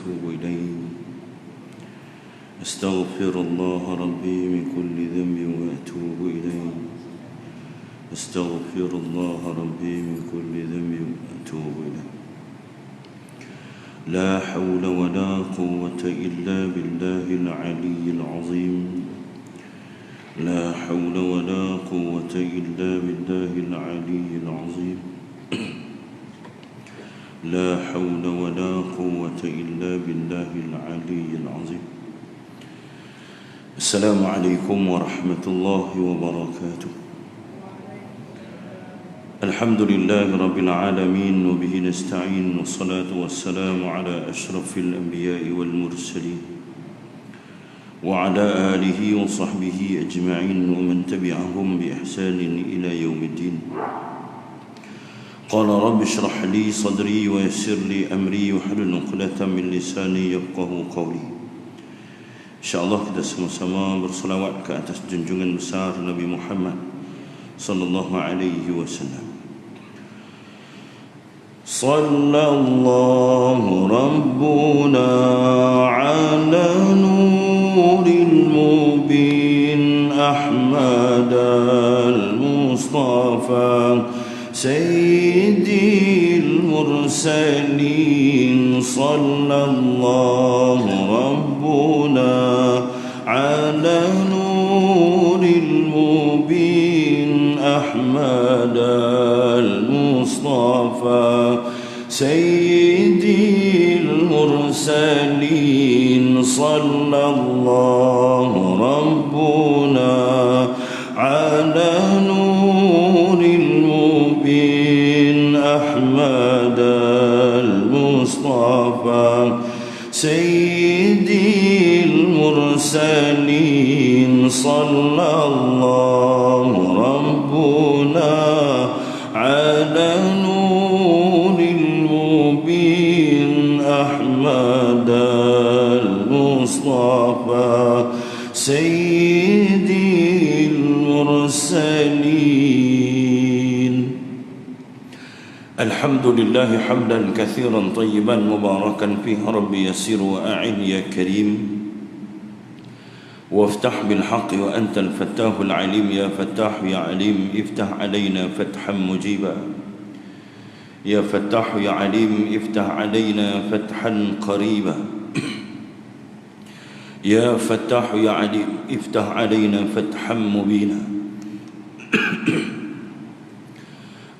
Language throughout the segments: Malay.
وأتوب إليه. أستغفر الله ربي من كل ذنب وأتوب إليه. أستغفر الله ربي من كل ذنب وأتوب إليه. لا حول ولا قوة إلا بالله العلي العظيم. لا حول ولا قوة إلا بالله العلي العظيم. لا حول ولا قوة إلا بالله العلي العظيم. السلام عليكم ورحمة الله وبركاته. الحمد لله رب العالمين وبه نستعين، والصلاة والسلام على أشرف الأنبياء والمرسلين وعلى آله وصحبه أجمعين ومن تبعهم بإحسان إلى يوم الدين. قال رب اشرح لي صدري ويسر لي أمري واحلل عقدة من لساني يفقهوا قولي. InsyaAllah kita sama-sama bersalawat ke atas junjungan besar Nabi Muhammad sallallahu alaihi wasallam. Sallallahu rabbuna ala nuril mubin Ahmad al-Mustafa Sayyidil Mursalin. Sallallahu rabbuna ala nuril mubin Ahmad al-Mustafa Sayyidil Mursalin. Sallallahu rabbuna ala nuril mubin Ahmad al-Mustafa Sayyidil Mursalin. Sallallahu rabbuna ala nuril mubin Ahmad al-Mustafa Sayyidil Mursalin. Alhamdulillah hamdan kathiran tayyiban mubarakan fihi rabbi yasir wa a'in ya karim. وافتح بالحق وأنت الفتاح العليم يا فتاح يا عليم. افتح علينا فتحا مجيبا يا فتاح يا عليم. افتح علينا فتحا قريبا يا فتاح يا عليم. افتح علينا فتحا مبينا.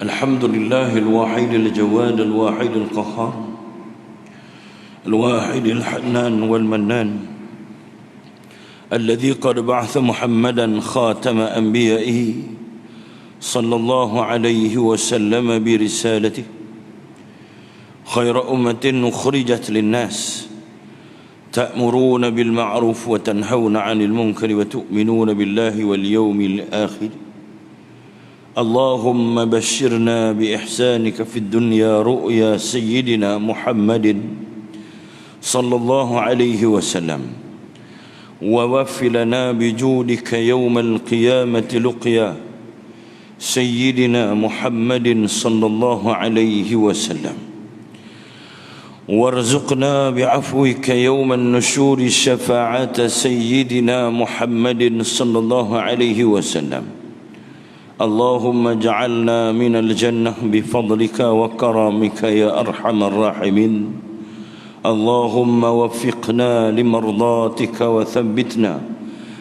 الحمد لله الواحد الجواد الواحد القهار الواحد الحنان والمنان الذي قد بعث محمدا خاتم أنبيائه صلى الله عليه وسلم برسالته خير أمة أخرجت للناس تأمرون بالمعروف وتنهون عن المنكر وتؤمنون بالله واليوم الآخر. اللهم بشرنا بإحسانك في الدنيا رؤيا سيدنا محمد صلى الله عليه وسلم، ووف لنا بجودك يوم القيامة لقيا سيدنا محمد صلى الله عليه وسلم، وارزقنا بعفوك يوم النشور شفاعة سيدنا محمد صلى الله عليه وسلم. اللهم اجعلنا من الجنة بفضلك وكرمك يا أرحم الراحمين. اللهم وفقنا لمرضاتك وثبتنا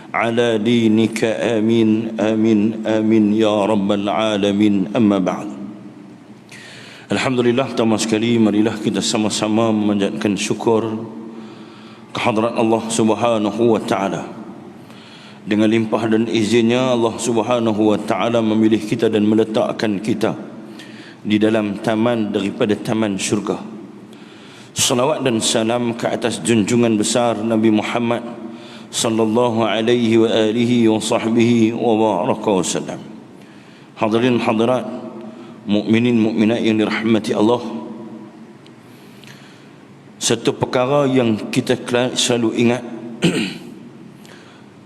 على دينك. آمين آمين آمين يا رب العالمين. أما بعد. Alhamdulillah, pertama sekali marilah kita sama-sama memanjatkan syukur kehadrat Allah Subhanahu wa taala. Dengan limpah dan izinnya Allah Subhanahu wa taala memilih kita dan meletakkan kita di dalam taman daripada taman syurga. Salawat dan salam ke atas junjungan besar Nabi Muhammad sallallahu alaihi wa alihi wa sahbihi wa baraka wasallam. Hadirin hadirat, mukminin mukminat yang dirahmati Allah, satu perkara yang kita selalu ingat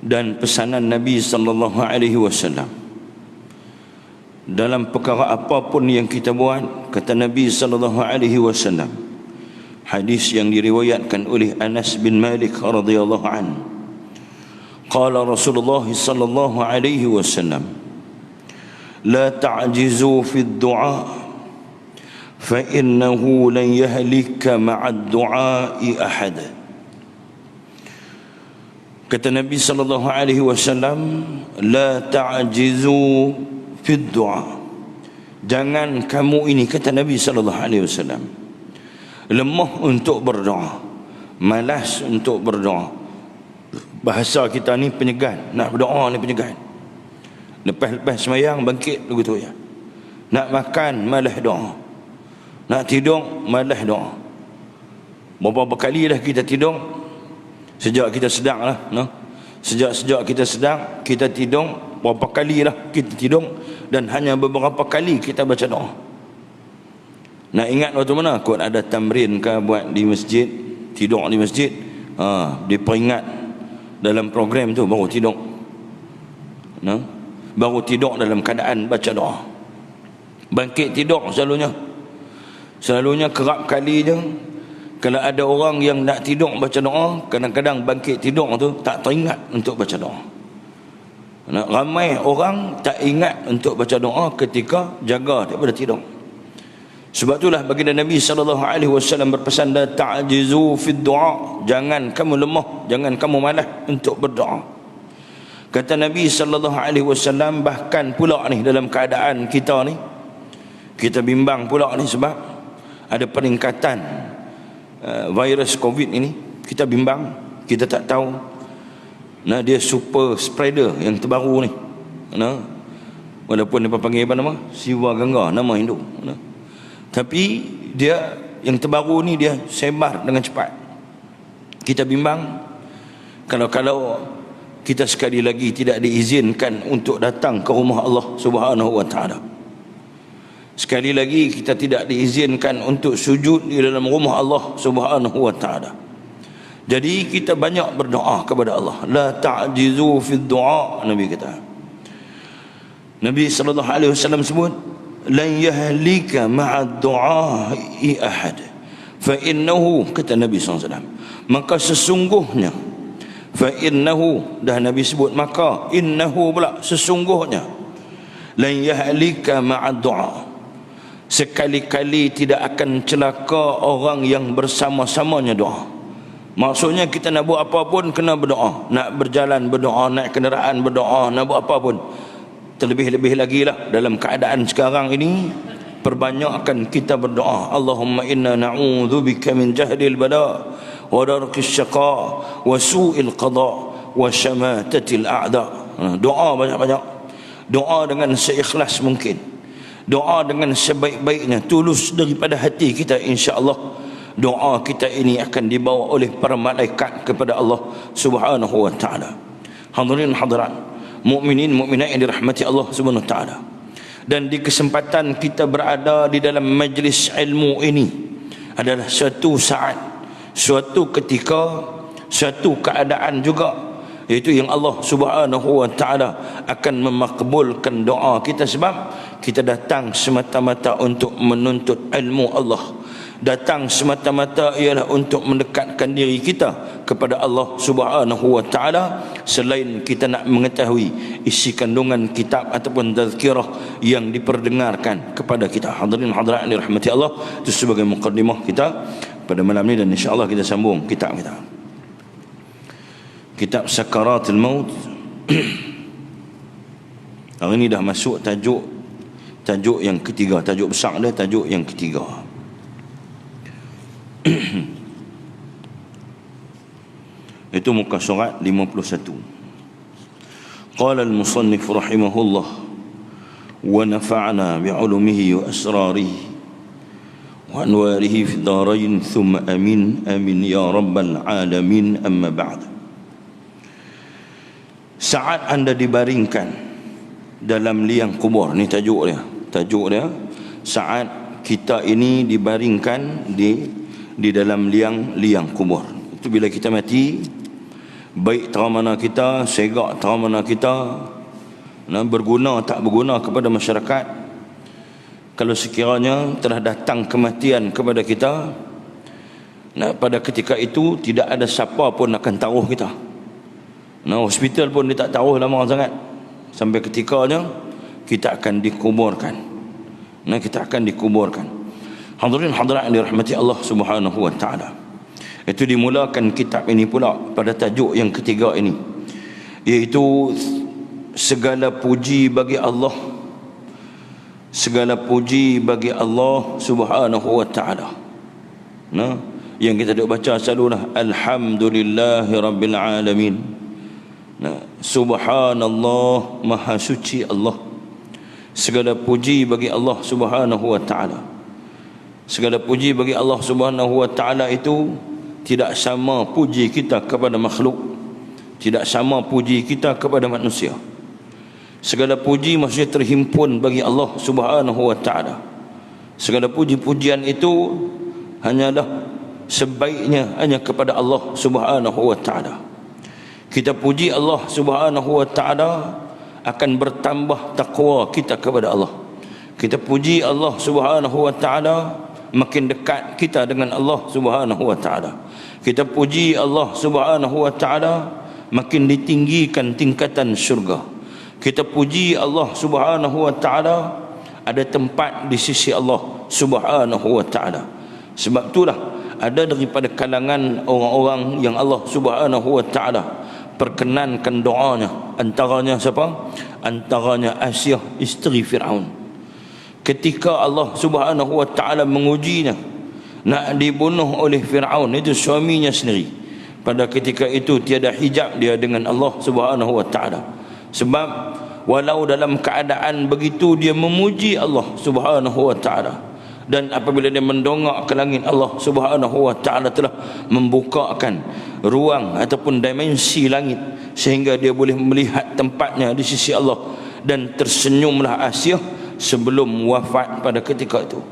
dan pesanan Nabi sallallahu alaihi wasallam, dalam perkara apapun yang kita buat, kata Nabi sallallahu alaihi wasallam, Hadis yang diriwayatkan oleh Anas bin Malik radhiyallahu anhu. Qala Rasulullah sallallahu alaihi wasallam, la ta'jizu fi ad-du'a fa innahu lan yahlika ma'a ad-du'a'i ahad. Kata Nabi sallallahu alaihi wasallam, la ta'jizu fi ad-du'a. Jangan kamu ini, kata Nabi sallallahu alaihi wasallam, lemah untuk berdoa, malas untuk berdoa. Bahasa kita ni penyegan, nak berdoa ni penyegan. Lepas semayang bangkit begitu ya. Nak makan malas doa, nak tidur malas doa. Berapa kali dah kita tidur sejak kita sedang lah, no? Sejak kita sedang kita tidur, berapa kali lah kita tidur, dan hanya beberapa kali kita baca doa. Nak ingat waktu mana kot ada tamrin ke buat di masjid, tidur di masjid, dia peringat dalam program tu baru tidur, no? Baru tidur dalam keadaan baca doa. Bangkit tidur selalunya kerap kali je kalau ada orang yang nak tidur baca doa, kadang-kadang bangkit tidur tu tak teringat untuk baca doa. Ramai orang tak ingat untuk baca doa ketika jaga daripada tidur. Sebab itulah baginda Nabi SAW berpesan, la ta'jizu fid du'a, jangan kamu lemah, jangan kamu malas untuk berdoa. Kata Nabi SAW, bahkan pula ni dalam keadaan kita ni, kita bimbang pula ni sebab ada peningkatan virus COVID ini. Kita bimbang, kita tak tahu dia super spreader yang terbaru ni, walaupun dia panggil apa nama, Siwa Gangga, nama Hindu, tapi dia yang terbaru ni dia sebar dengan cepat. Kita bimbang kalau kita sekali lagi tidak diizinkan untuk datang ke rumah Allah Subhanahu wa taala. Sekali lagi kita tidak diizinkan untuk sujud di dalam rumah Allah Subhanahu wa taala. Jadi kita banyak berdoa kepada Allah. La ta'jizu fid du'a, Nabi kata. Nabi sallallahu alaihi wasallam sebut, lan yahlika ma'a du'a'i ahad fa innahu, kata Nabi SAW, maka sesungguhnya, fa innahu, dah Nabi sebut maka, innahu pula, sesungguhnya, lan yahlika ma'a du'a, sekali-kali tidak akan celaka orang yang bersama-samanya doa. Maksudnya kita nak buat apa pun kena berdoa, nak berjalan berdoa, naik kenderaan berdoa, nak buat apa pun. Terlebih-lebih lagi lah dalam keadaan sekarang ini, perbanyakkan kita berdoa. Allahumma inna na'udzubika min jahdil bala wa darkis syaqa wa su'il qada wa syamatatil a'da. Doa banyak-banyak, doa dengan seikhlas mungkin, doa dengan sebaik-baiknya, tulus daripada hati kita. InsyaAllah doa kita ini akan dibawa oleh para malaikat kepada Allah Subhanahu wa ta'ala. Hadirin hadirat, mukminin mukminat yang dirahmati Allah Subhanahu wa taala. Dan di kesempatan kita berada di dalam majlis ilmu ini adalah suatu saat, suatu ketika, suatu keadaan juga, iaitu yang Allah Subhanahu wa taala akan memakbulkan doa kita, sebab kita datang semata-mata untuk menuntut ilmu Allah. Datang semata-mata ialah untuk mendekatkan diri kita kepada Allah Subhanahu wa taala, selain kita nak mengetahui isi kandungan kitab ataupun tazkirah yang diperdengarkan kepada kita. Hadirin hadirat yang dirahmati Allah, itu sebagai mukadimah kita pada malam ni, dan insya-Allah kita sambung kitab kita, kitab Sakaratul Maut. Hari ni dah masuk tajuk yang ketiga, tajuk besar dia, tajuk yang ketiga. Itu muka surat 51. Qala al-musannif rahimahullah wa nafa'na bi'ulumihi wa asrarihi wa anwarihi fi darain thumma amin amin ya rabbal alamin, amma ba'd. Saat anda dibaringkan dalam liang kubur, ni tajuk dia, saat kita ini dibaringkan di dalam liang kubur. Itu bila kita mati, baik tahu mana kita, segak tahu mana kita, berguna tak berguna kepada masyarakat, kalau sekiranya telah datang kematian kepada kita, Nah, pada ketika itu tidak ada siapa pun akan taruh kita. Nah, hospital pun dia tak taruh lama sangat. Sampai ketikanya kita akan dikuburkan. Nah, kita akan dikuburkan. Hadirin hadirat yang dirahmati Allah Subhanahu wa taala. Itu dimulakan kitab ini pula pada tajuk yang ketiga ini, iaitu segala puji bagi Allah. Segala puji bagi Allah Subhanahu wa taala. Nah, yang kita duk baca selalulah alhamdulillahi rabbil alamin. Nah, subhanallah, maha suci Allah. Segala puji bagi Allah Subhanahu wa taala. Segala puji bagi Allah Subhanahu wa taala itu tidak sama puji kita kepada makhluk, tidak sama puji kita kepada manusia. Segala puji maksudnya terhimpun bagi Allah Subhanahu wa taala. Segala puji-pujian itu hanyalah sebaiknya hanya kepada Allah Subhanahu wa taala. Kita puji Allah Subhanahu wa taala akan bertambah takwa kita kepada Allah. Kita puji Allah Subhanahu wa taala, makin dekat kita dengan Allah Subhanahu wa taala. Kita puji Allah Subhanahu wa taala, makin ditinggikan tingkatan syurga. Kita puji Allah Subhanahu wa taala, ada tempat di sisi Allah Subhanahu wa taala. Sebab itulah ada daripada kalangan orang-orang yang Allah Subhanahu wa taala perkenankan doanya. Antaranya siapa? Antaranya Asiah, isteri Firaun. Ketika Allah Subhanahu wa taala mengujinya, nak dibunuh oleh Firaun, itu suaminya sendiri. Pada ketika itu tiada hijab dia dengan Allah Subhanahu wa taala. Sebab walau dalam keadaan begitu dia memuji Allah Subhanahu wa taala, dan apabila dia mendongak ke langit, Allah Subhanahu wa taala telah membukakan ruang ataupun dimensi langit sehingga dia boleh melihat tempatnya di sisi Allah, dan tersenyumlah Asiah sebelum wafat pada ketika itu.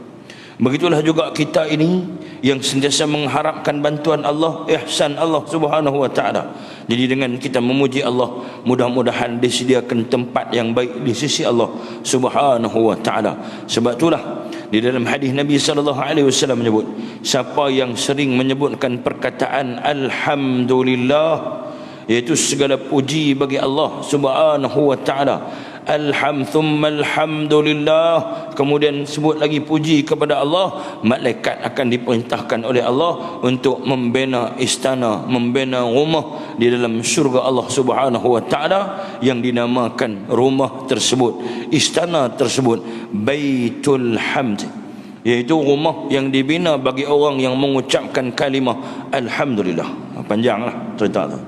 Begitulah juga kita ini yang sentiasa mengharapkan bantuan Allah, ihsan Allah Subhanahu wa taala. Jadi dengan kita memuji Allah, mudah-mudahan disediakan tempat yang baik di sisi Allah Subhanahu wa taala. Sebab itulah di dalam hadis Nabi sallallahu alaihi wasallam menyebut, siapa yang sering menyebutkan perkataan alhamdulillah, iaitu segala puji bagi Allah Subhanahu wa taala, alhamdulillah, kemudian sebut lagi puji kepada Allah, malaikat akan diperintahkan oleh Allah untuk membina istana, membina rumah di dalam syurga Allah Subhanahu wa taala, yang dinamakan rumah tersebut, istana tersebut, Baitul Hamd, iaitu rumah yang dibina bagi orang yang mengucapkan kalimah alhamdulillah. Panjanglah cerita tu.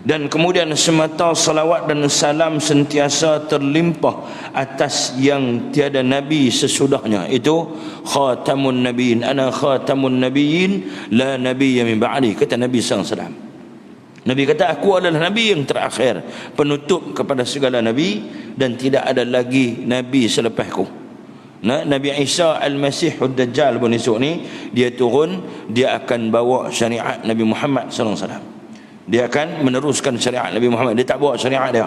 Dan kemudian semata salawat dan salam sentiasa terlimpah atas yang tiada nabi sesudahnya, itu khatamun nabiyyin, ana khatamun nabiyyin la nabiyya min ba'di, kata Nabi SAW. Nabi kata, aku adalah nabi yang terakhir, penutup kepada segala nabi, dan tidak ada lagi nabi selepasku. Nah, Nabi Isa Al-Masih Ad-Dajjal pun esok ni dia turun, dia akan bawa syariat Nabi Muhammad SAW. Dia akan meneruskan syariat Nabi Muhammad. Dia tak bawa syariat dia,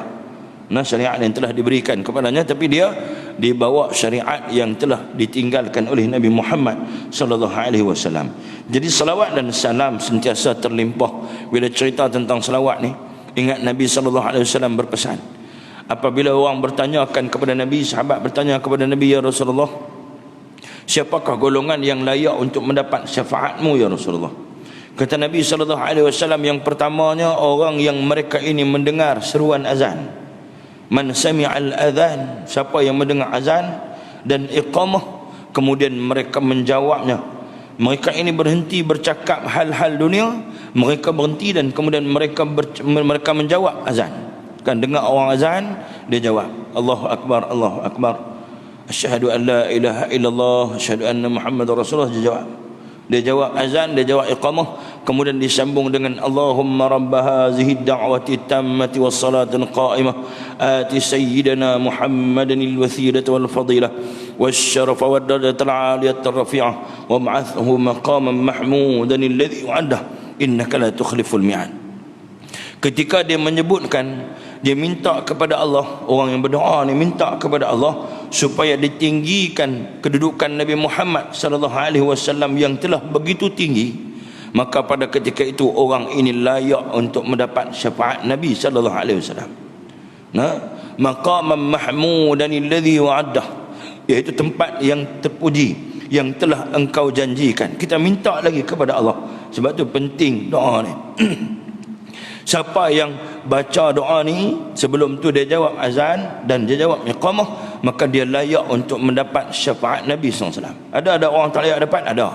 nah, syariat yang telah diberikan kepadanya, tapi dia dibawa syariat yang telah ditinggalkan oleh Nabi Muhammad sallallahu alaihi wasallam. Jadi salawat dan salam sentiasa terlimpah. Bila cerita tentang salawat ni, ingat Nabi sallallahu alaihi wasallam berpesan, apabila orang bertanyakan kepada Nabi, sahabat bertanya kepada Nabi, ya Rasulullah, siapakah golongan yang layak untuk mendapat syafaatmu ya Rasulullah? Kata Nabi SAW, yang pertamanya orang yang mereka ini mendengar seruan azan. Man sami'al azan, siapa yang mendengar azan dan iqamah, kemudian mereka menjawabnya. Mereka ini berhenti bercakap hal-hal dunia, mereka berhenti dan kemudian mereka menjawab azan. Kan dengar orang azan, dia jawab Allahu Akbar, Allahu Akbar, asyhadu an la ilaha illallah, asyhadu anna Muhammadar Rasulullah, dia jawab. Dia jawab azan, dia jawab iqamah, kemudian disambung dengan Allahumma rabba hazihi da'wati tammati wassalatul qa'imah ati sayyidina Muhammadan al-wasilata wal fadilah wasyarafa wad darajatal 'aliyatar rafi'ah wa ba'athu maqaman mahmudan alladhi wa'ada innaka la tukhliful mi'ad. Ketika dia menyebutkan, dia minta kepada Allah, orang yang berdoa ni minta kepada Allah supaya ditinggikan kedudukan Nabi Muhammad sallallahu alaihi wasallam yang telah begitu tinggi, maka pada ketika itu orang ini layak untuk mendapat syafaat Nabi sallallahu alaihi wasallam. Maqaman mahmudan alladhi wa'addah, iaitu tempat yang terpuji yang telah engkau janjikan. Kita minta lagi kepada Allah. Sebab tu penting doa ni. Siapa yang baca doa ni sebelum tu dia jawab azan dan dia jawab iqamah, maka dia layak untuk mendapat syafaat Nabi SAW. Ada orang tak layak dapat? Ada.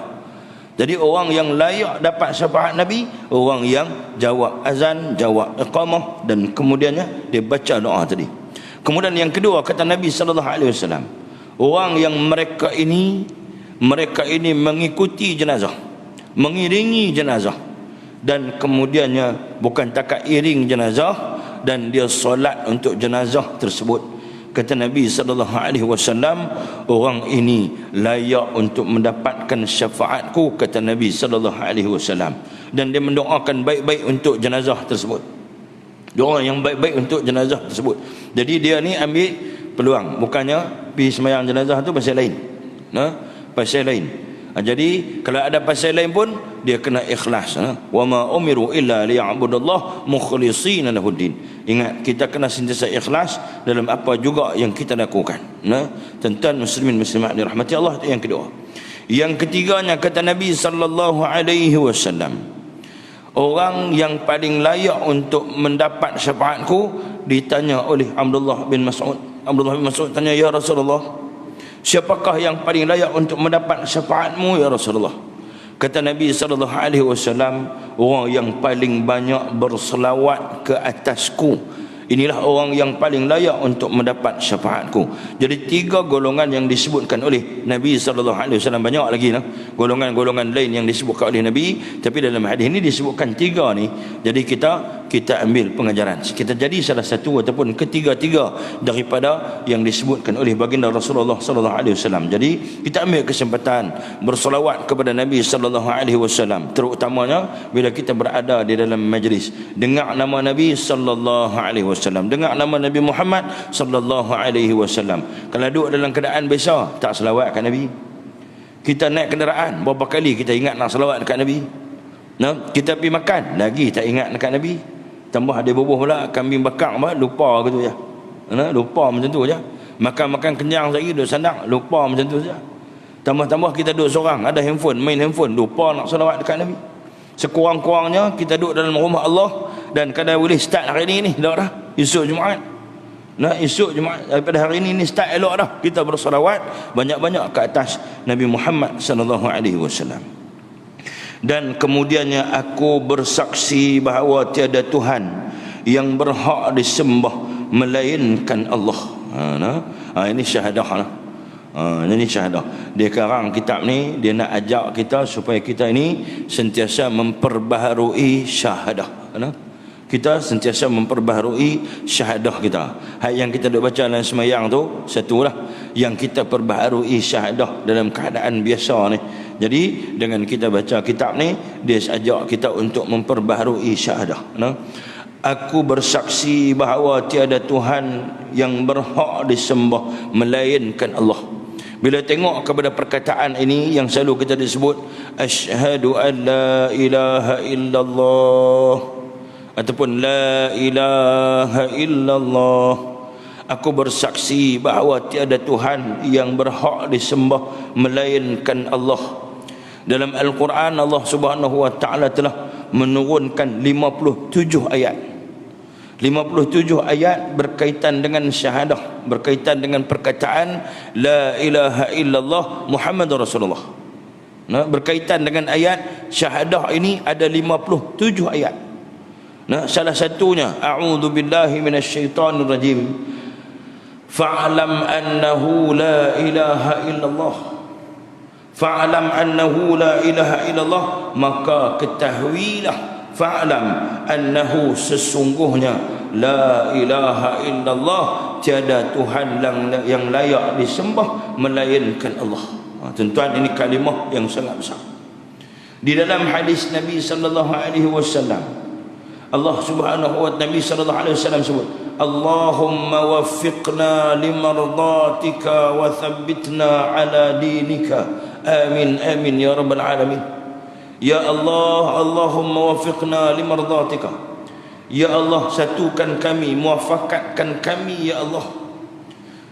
Jadi orang yang layak dapat syafaat Nabi, orang yang jawab azan, jawab iqamah, dan kemudiannya dia baca doa tadi. Kemudian yang kedua, kata Nabi SAW, orang yang mereka ini mengikuti jenazah, mengiringi jenazah, dan kemudiannya bukan takat iring jenazah, dan dia solat untuk jenazah tersebut. Kata Nabi SAW, orang ini layak untuk mendapatkan syafaatku, kata Nabi SAW. Dan dia mendoakan baik-baik untuk jenazah tersebut, doa yang baik-baik untuk jenazah tersebut. Jadi dia ni ambil peluang, bukannya pergi sembahyang jenazah tu pasal lain, pasal lain. Jadi kalau ada pasal lain pun dia kena ikhlas. Wa ma umiru illa liya'budullah mukhlishina lahuddin. Ingat, kita kena sentiasa ikhlas dalam apa juga yang kita lakukan. Tuan-tuan muslimin muslimat dirahmati Allah, itu yang kedua. Yang ketiganya, kata Nabi sallallahu alaihi wasallam, orang yang paling layak untuk mendapat syafaatku, ditanya oleh Abdullah bin Mas'ud. Abdullah bin Mas'ud tanya, ya Rasulullah, siapakah yang paling layak untuk mendapat syafaatmu ya Rasulullah? Kata Nabi SAW, orang yang paling banyak berselawat ke atasku, inilah orang yang paling layak untuk mendapat syafaatku. Jadi tiga golongan yang disebutkan oleh Nabi SAW. Banyak lagi golongan-golongan lain yang disebutkan oleh Nabi, tapi dalam hadis ini disebutkan tiga ni. Jadi kita ambil pengajaran, kita jadi salah satu ataupun ketiga-tiga daripada yang disebutkan oleh baginda Rasulullah SAW. Jadi kita ambil kesempatan bersolawat kepada Nabi SAW, terutamanya bila kita berada di dalam majlis, dengar nama Nabi SAW, dengar nama Nabi Muhammad sallallahu alaihi wasallam. Kalau duduk dalam keadaan biasa, tak selawat kat Nabi. Kita naik kenderaan, berapa kali kita ingat nak selawat dekat Nabi? Kita pergi makan, lagi tak ingat dekat Nabi. Tambah ada bubuh pula kambing bakar, lupa gitu je. Lupa macam tu je. Makan kenyang lagi duduk sandang, lupa macam tu je. Tambah-tambah kita duduk seorang, ada handphone, main handphone, lupa nak selawat dekat Nabi. Sekurang-kurangnya kita duduk dalam rumah Allah, dan kadang boleh start hari ni dah esok Jumaat. Esok Jumaat, daripada hari ni start elok dah. Kita bersolawat banyak-banyak ke atas Nabi Muhammad sallallahu alaihi wasallam. Dan kemudiannya, aku bersaksi bahawa tiada Tuhan yang berhak disembah melainkan Allah. Ini syahadah lah. Ini syahadah. Dia karang kitab ni, dia nak ajak kita supaya kita ini sentiasa memperbaharui syahadah. Kita sentiasa memperbaharui syahadah kita. Hal yang kita duk baca dalam semayang tu, satulah yang kita perbaharui syahadah dalam keadaan biasa ni. Jadi dengan kita baca kitab ni, dia ajak kita untuk memperbaharui syahadah. Aku bersaksi bahawa tiada Tuhan yang berhak disembah melainkan Allah. Bila tengok kepada perkataan ini yang selalu kita disebut, asyhadu an la ilaha illallah, ataupun la ilaha illallah, aku bersaksi bahawa tiada Tuhan yang berhak disembah melainkan Allah. Dalam Al-Quran, Allah Subhanahu wa ta'ala telah menurunkan 57 ayat. 57 ayat berkaitan dengan syahadah, berkaitan dengan perkataan la ilaha illallah Muhammadur Rasulullah. Berkaitan dengan ayat syahadah ini ada 57 ayat. Salah satunya, a'udzu billahi minasyaitonir rajim, fa'lam annahu la ilaha illallah, fa'lam annahu la ilaha illallah, maka ketahuilah, fa'lam annahu, sesungguhnya, la ilaha illallah, tiada Tuhan yang layak disembah melainkan Allah. Tuan-tuan, ini kalimah yang sangat besar. Di dalam hadis Nabi sallallahu alaihi wasallam, Allah Subhanahu wa ta'ala, Nabi sallallahu alaihi wasallam sebut, Allahumma waffiqna limardatika wa thabbitna ala dinika, amin amin ya rabbal alamin. Ya Allah, Allahumma wafiqna limardhatika. Ya Allah, satukan kami, muwafaqatkan kami ya Allah,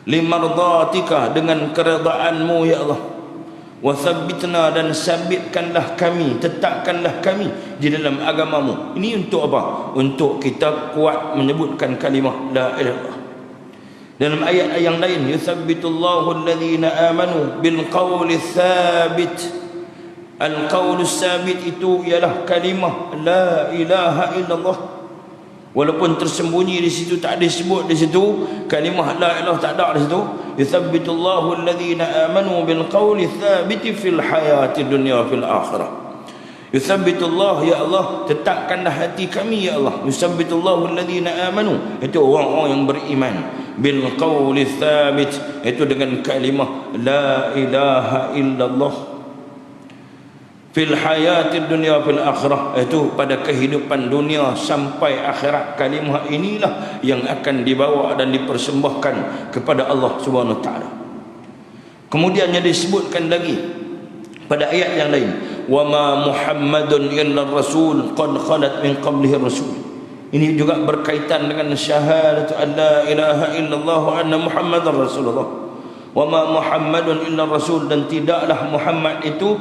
limardhatika, dengan keredaanmu ya Allah. Wa thabbitna, dan sabitkanlah kami, tetapkanlah kami di dalam agamamu. Ini untuk apa? Untuk kita kuat menyebutkan kalimah la ilaha illallah. Dalam ayat yang lain, yuthabbitullahu alladhina amanu bil qawli thabit. Al qawlu thabit itu ialah kalimah la ilaha illallah. Walaupun tersembunyi di situ, tak disebut di situ kalimah la ilaha, tak ada di situ. Yuthabbitullahu alladhina amanu bil qawli thabit fil hayati dunya fil akhirah. Yuthabbitullah, ya Allah, tetapkanlah hati kami ya Allah. Yuthabbitullahu alladhina amanu, itu orang-orang yang beriman, bil qawli thabit, itu dengan kalimah la ilaha illallah, fil hayati dunya fil akhirah, itu pada kehidupan dunia sampai akhirat. Kalimah inilah yang akan dibawa dan dipersembahkan kepada Allah Subhanahu wa taala. Kemudian disebutkan lagi pada ayat yang lain, wa ma Muhammadun illa rasul qad khalat min qablihi rasul. Ini juga berkaitan dengan syahadatu an la ilaha illallah wa anna Muhammadar Rasulullah. Wa ma Muhammadun illa rasul, dan tidaklah Muhammad itu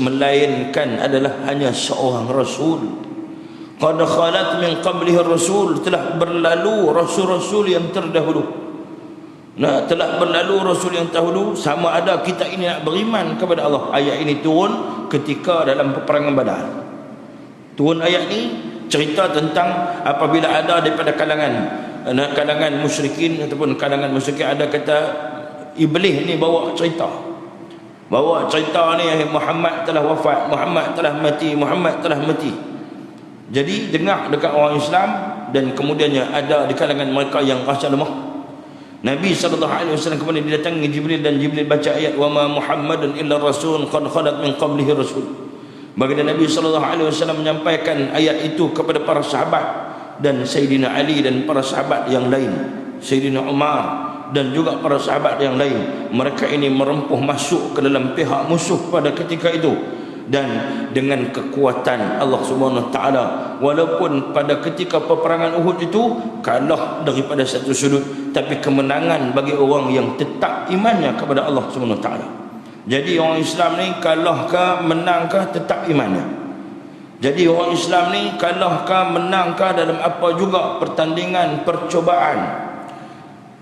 melainkan adalah hanya seorang rasul. Qad khalat min qablihi rasul, telah berlalu rasul-rasul yang terdahulu. Nah, telah berlalu rasul yang terdahulu. Sama ada kita ini nak beriman kepada Allah. Ayat ini turun ketika dalam peperangan Badar. Turun ayat ini cerita tentang apabila ada daripada kalangan musyrikin ataupun kalangan musyrikin ada kata iblis ni bawa cerita ni Muhammad telah wafat, Muhammad telah mati, Muhammad telah mati. Jadi dengar dekat orang Islam, dan kemudiannya ada di kalangan mereka yang rasa lemah. Nabi SAW kemudian didatangi Jibril, dan Jibril baca ayat wa ma Muhammadun illa rasul qad khalat min qablihi rasul. Baginda Nabi SAW menyampaikan ayat itu kepada para sahabat, dan Sayyidina Ali dan para sahabat yang lain, Sayyidina Umar dan juga para sahabat yang lain. Mereka ini merempuh masuk ke dalam pihak musuh pada ketika itu, dan dengan kekuatan Allah Subhanahu wa taala, walaupun pada ketika peperangan Uhud itu kalah daripada satu sudut, tapi kemenangan bagi orang yang tetap imannya kepada Allah Subhanahu wa taala. Jadi orang Islam ni kalahkah menangkah tetap imannya. Jadi orang Islam ni kalahkah menangkah dalam apa juga pertandingan, percobaan,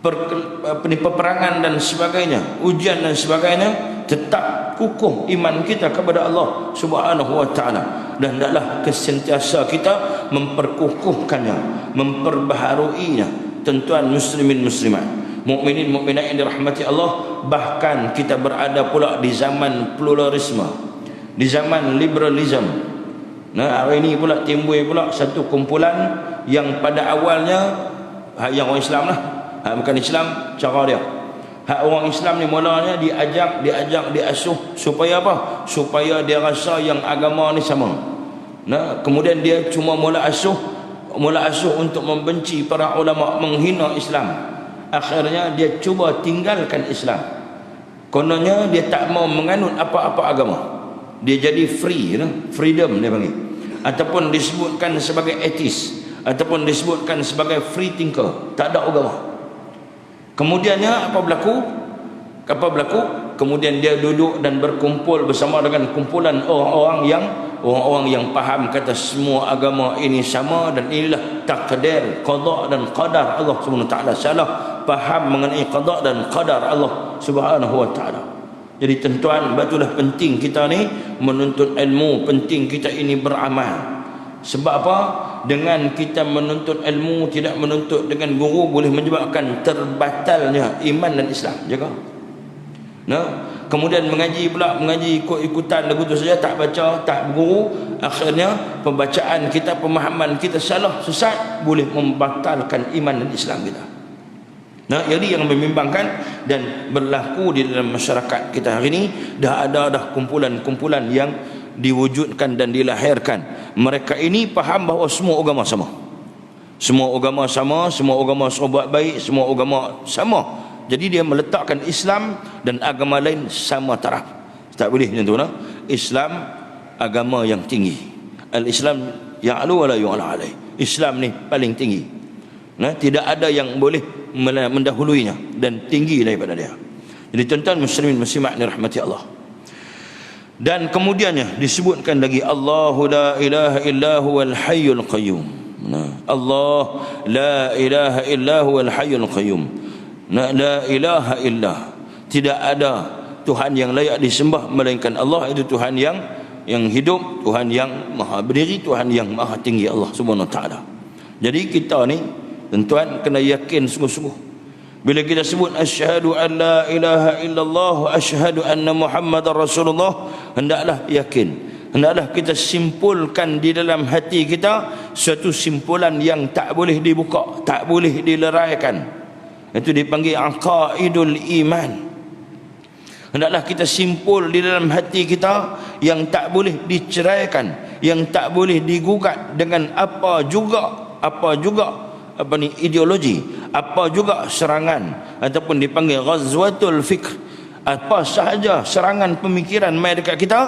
peperangan dan sebagainya, ujian dan sebagainya, tetap kukuh iman kita kepada Allah Subhanahu wa taala, dan hendaklah kesentiasa kita memperkukuhkannya, memperbaharuinya. Tuan-tuan muslimin muslimat, mukminin mukminat yang dirahmati Allah, bahkan kita berada pula di zaman pluralisme, di zaman liberalism. Nah, hari ini pula timbul pula satu kumpulan yang pada awalnya yang orang Islam lah, bukan Islam cara dia. Hak orang Islam ni mulanya diasuh supaya apa? Supaya dia rasa yang agama ni sama. Nah, kemudian dia cuma mula asuh untuk membenci para ulama, menghina Islam. Akhirnya dia cuba tinggalkan Islam. Kononnya dia tak mau menganut apa-apa agama. Dia jadi free, freedom dia panggil. Ataupun disebutkan sebagai atheist, ataupun disebutkan sebagai free thinker, tak ada agama. Kemudiannya apa berlaku? Kemudian dia duduk dan berkumpul bersama dengan kumpulan orang-orang yang faham kata semua agama ini sama, dan inilah takdir, qada dan qadar Allah Subhanahu wa taala. Salah faham mengenai qada dan qadar Allah Subhanahu wa taala. Jadi tuan-tuan, batulah penting kita ni menuntut ilmu, penting kita ini beramal. Sebab apa? Dengan kita menuntut ilmu, tidak menuntut dengan guru, boleh menyebabkan terbatalnya iman dan Islam. Jaga. Nah, kemudian mengaji ikut-ikutan lagu tu saja, tak baca, tak berguru, akhirnya pembacaan kita, pemahaman kita salah, sesat, boleh membatalkan iman dan Islam kita. Nah, jadi yang membimbangkan dan berlaku di dalam masyarakat kita hari ini, dah ada kumpulan-kumpulan yang diwujudkan dan dilahirkan. Mereka ini faham bahawa semua agama sama. Semua agama sama, semua agama buat baik, semua agama sama. Jadi dia meletakkan Islam dan agama lain sama taraf. Tak boleh macam tu lah. Islam, agama yang tinggi. Al-Islam ya'lu wa la yu'la alaih. Islam ni paling tinggi. Tidak ada yang boleh mendahuluinya dan tinggi daripada dia. Jadi tuan-tuan muslimin muslimat ni rahmati Allah. Dan kemudiannya disebutkan lagi, Allahu la ilaha illa huwal hayyul qayyum. Allah la ilaha illa huwal hayyul qayyum. La ilaha illa, tidak ada Tuhan yang layak disembah melainkan Allah. Itu Tuhan yang hidup, Tuhan yang maha berdiri, Tuhan yang maha tinggi, Allah Subhanahu wa taala. Jadi kita ni tuan-tuan kena yakin sungguh-sungguh. Bila kita sebut asyhadu an la ilaha illallah wa asyhadu anna Muhammadar Rasulullah, hendaklah yakin, hendaklah kita simpulkan di dalam hati kita suatu simpulan yang tak boleh dibuka, tak boleh dileraikan. Itu dipanggil aqaidul iman. Hendaklah kita simpul di dalam hati kita yang tak boleh diceraikan, yang tak boleh digugat dengan apa juga ideologi, apa juga serangan, ataupun dipanggil ghazwatul fikr, apa sahaja serangan pemikiran mai dekat kita,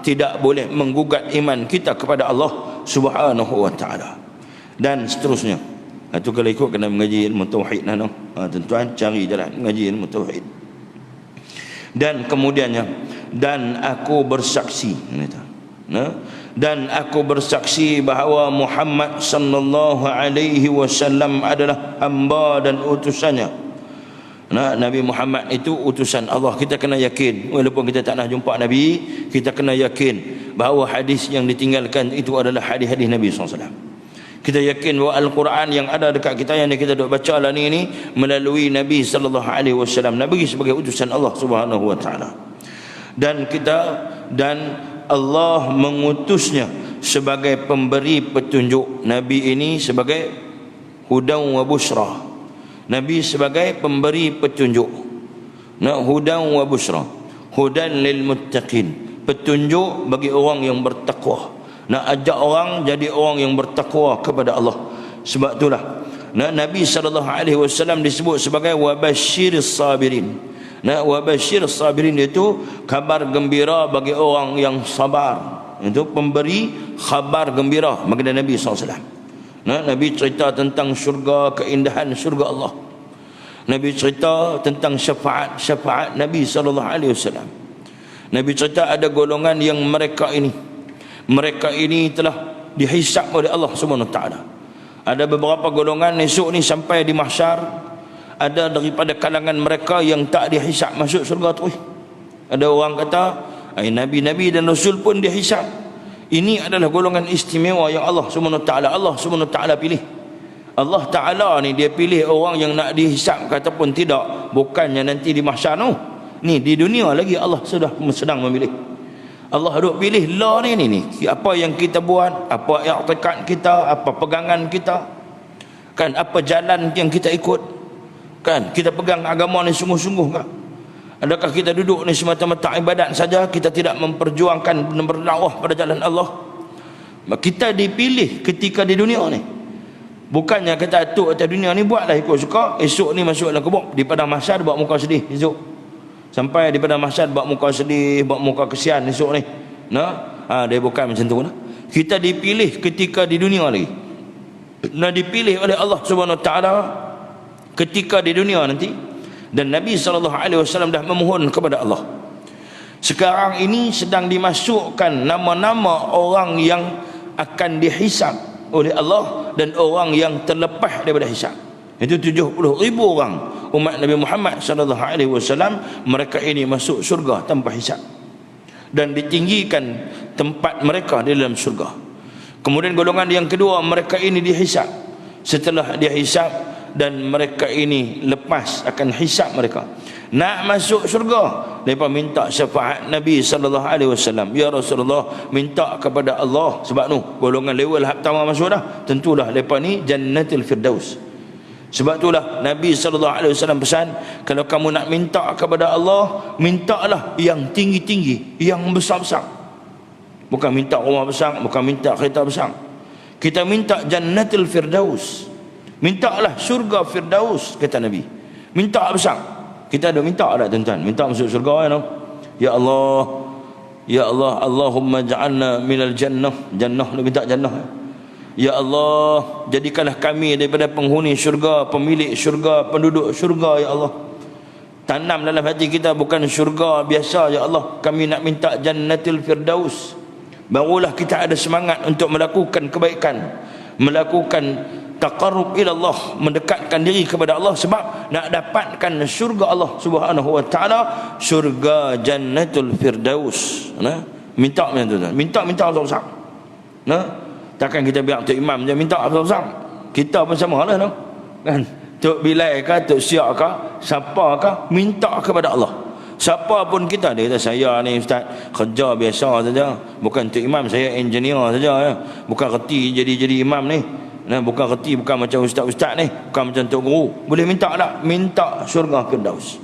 tidak boleh menggugat iman kita kepada Allah Subhanahu wa taala. Dan seterusnya. Itu kalau ikut kena mengaji ilmu tauhid tuan-tuan, cari jalan mengaji ilmu tauhid. Dan kemudiannya, dan aku bersaksi, dan aku bersaksi bahawa Muhammad sallallahu alaihi wasallam adalah hamba dan utusannya. Nabi Muhammad itu utusan Allah. Kita kena yakin, walaupun kita tak nak jumpa Nabi, kita kena yakin bahawa hadis yang ditinggalkan itu adalah hadis-hadis Nabi SAW. Kita yakin bahawa Al-Quran yang ada dekat kita, yang kita duk baca lah ni melalui Nabi sallallahu alaihi wasallam, Nabi sebagai utusan Allah Subhanahu wa taala. Dan Allah mengutusnya sebagai pemberi petunjuk. Nabi ini sebagai hudan wa busra. Nabi sebagai pemberi petunjuk. Hudan wa busra. Hudan lil muttaqin, petunjuk bagi orang yang bertakwa. Nak ajak orang jadi orang yang bertakwa kepada Allah. Sebab itulah Nabi sallallahu alaihi wasallam disebut sebagai wabasyiris sabirin. Wabasyiris sabirin itu kabar gembira bagi orang yang sabar. Itu pemberi khabar gembira bagi Nabi SAW. Nabi cerita tentang syurga, keindahan syurga Allah. Nabi cerita tentang syafaat Nabi SAW. Nabi cerita ada golongan yang mereka ini telah dihisap oleh Allah Subhanahu wa taala. Ada beberapa golongan esok ni sampai di mahsyar, ada daripada kalangan mereka yang tak dihisap masuk surga terus. Ada orang kata nabi-nabi dan rasul pun dihisap. Ini adalah golongan istimewa yang Allah Subhanahu wa taala pilih. Allah Taala ni dia pilih orang yang nak dihisap ataupun tidak, bukannya nanti di mahsyar tu. Ni di dunia lagi Allah sudah sedang memilih. Allah duk pilih lah ni apa yang kita buat, apa i'tikad kita, apa pegangan kita, kan, apa jalan yang kita ikut, kan, kita pegang agama ni sungguh-sungguh kan? Adakah kita duduk ni semata-mata ibadat saja, kita tidak memperjuangkan dan berdakwah pada jalan Allah? Kita dipilih ketika di dunia ni. Bukannya kata atuk atas dunia ni buatlah ikut suka, esok ni masuk dalam kubur, di padang mahsyar buat muka sedih esok. Sampai di padang mahsyar buat muka sedih, buat muka kesian esok ni. Dia bukan macam tu. Kita dipilih ketika di dunia lagi. Dipilih oleh Allah Subhanahu wa taala ketika di dunia nanti. Dan Nabi SAW dah memohon kepada Allah. Sekarang ini sedang dimasukkan nama-nama orang yang akan dihisap oleh Allah dan orang yang terlepas daripada hisap. Itu 70,000 orang umat Nabi Muhammad SAW. Mereka ini masuk surga tanpa hisap dan ditinggikan tempat mereka di dalam surga. Kemudian golongan yang kedua, mereka ini dihisap. Setelah dihisap dan mereka ini lepas akan hisap mereka, nak masuk surga, mereka minta syafaat Nabi SAW. Ya Rasulullah, minta kepada Allah. Sebab tu golongan level pertama masuk dah, tentulah mereka ni Jannatul Firdaus. Sebab itulah Nabi SAW pesan, kalau kamu nak minta kepada Allah, mintalah yang tinggi-tinggi, yang besar-besar. Bukan minta rumah besar, bukan minta kereta besar. Kita minta Jannatul Firdaus. Mintalah surga Firdaus, kata Nabi. Minta besar. Kita ada minta tak tuan-tuan? Minta masuk surga, ya Allah, Ya Allah, Allahumma ja'alna minal jannah. Jannah, dia minta jannah. Ya Allah, jadikanlah kami daripada penghuni syurga, pemilik syurga, penduduk syurga, ya Allah. Tanam dalam hati kita bukan syurga biasa, ya Allah. Kami nak minta jannatil firdaus. Barulah kita ada semangat untuk melakukan kebaikan, melakukan taqarrub ila Allah, mendekatkan diri kepada Allah, sebab nak dapatkan syurga Allah Subhanahu wa taala, syurga jannatul firdaus. Nah, minta macam tu. Minta besar-besar. Nah, takkan kita biar Tok Imam je minta besar-besar. Kita pun sama lah, no? Kan? Tok Bilal ke, Tok Siak ke, siapa ke, minta kepada Allah. Siapa pun kita, dia kata saya ni ustaz kerja biasa saja, bukan Tok Imam, saya engineer saja ya. Bukan reti jadi imam ni. Nah, bukan reti, bukan macam ustaz-ustaz ni, bukan macam tok guru. Boleh minta tak? Minta syurga firdaus.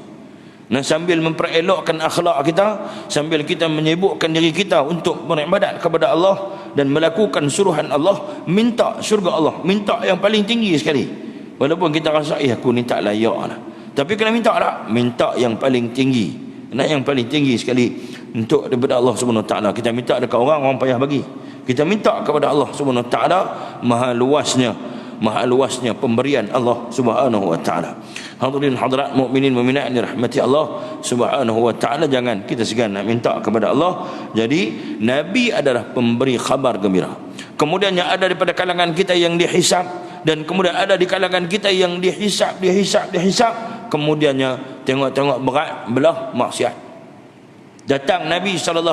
Nah, sambil memperelokkan akhlak kita, sambil kita menyibukkan diri kita untuk beribadat kepada Allah dan melakukan suruhan Allah, minta syurga Allah, minta yang paling tinggi sekali. Walaupun kita rasa aku ni tak layak lah, tapi kena minta tak? Minta yang paling tinggi. Nak yang paling tinggi sekali untuk daripada Allah Subhanahu Wa Taala. Kita minta dekat orang payah bagi. Kita minta kepada Allah Subhanahu Wa Taala, maha luasnya pemberian Allah Subhanahu Wa Taala. Hadirin hadirat mukminin mukminat yang dirahmati Allah Subhanahu Wa Taala, jangan kita segan nak minta kepada Allah. Jadi Nabi adalah pemberi khabar gembira. Kemudian yang ada daripada kalangan kita yang dihisap, dan kemudian ada di kalangan kita yang dihisap. Kemudiannya tengok-tengok berat belah maksiat. Datang Nabi SAW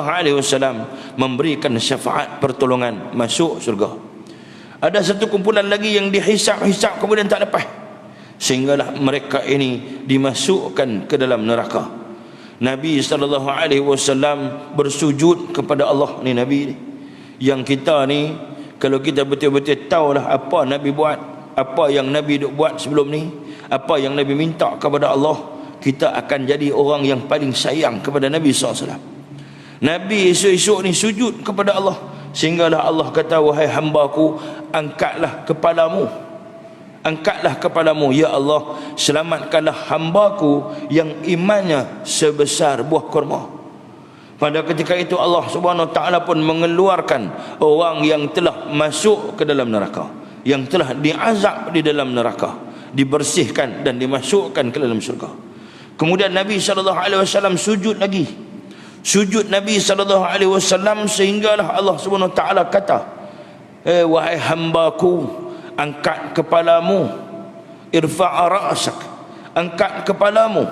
memberikan syafaat pertolongan masuk surga. Ada satu kumpulan lagi yang dihisap kemudian tak lepas, sehinggalah mereka ini dimasukkan ke dalam neraka. Nabi SAW bersujud kepada Allah. Ni Nabi ni, yang kita ni kalau kita betul-betul tahulah apa Nabi buat, apa yang Nabi duk buat sebelum ni, apa yang Nabi minta kepada Allah, kita akan jadi orang yang paling sayang kepada Nabi SAW. Nabi esok-esok ni sujud kepada Allah, sehinggalah Allah kata, wahai hambaku, angkatlah kepalamu, ya Allah, selamatkanlah hambaku yang imannya sebesar buah kurma. Pada ketika itu Allah Subhanahu Wa Taala pun mengeluarkan orang yang telah masuk ke dalam neraka, yang telah diazab di dalam neraka, dibersihkan dan dimasukkan ke dalam syurga. Kemudian Nabi SAW sujud lagi. Sujud Nabi SAW sehinggalah Allah Subhanahu Wa Taala kata, wahai hambaku, angkat kepalamu, irfa' ra'sak, angkat kepalamu.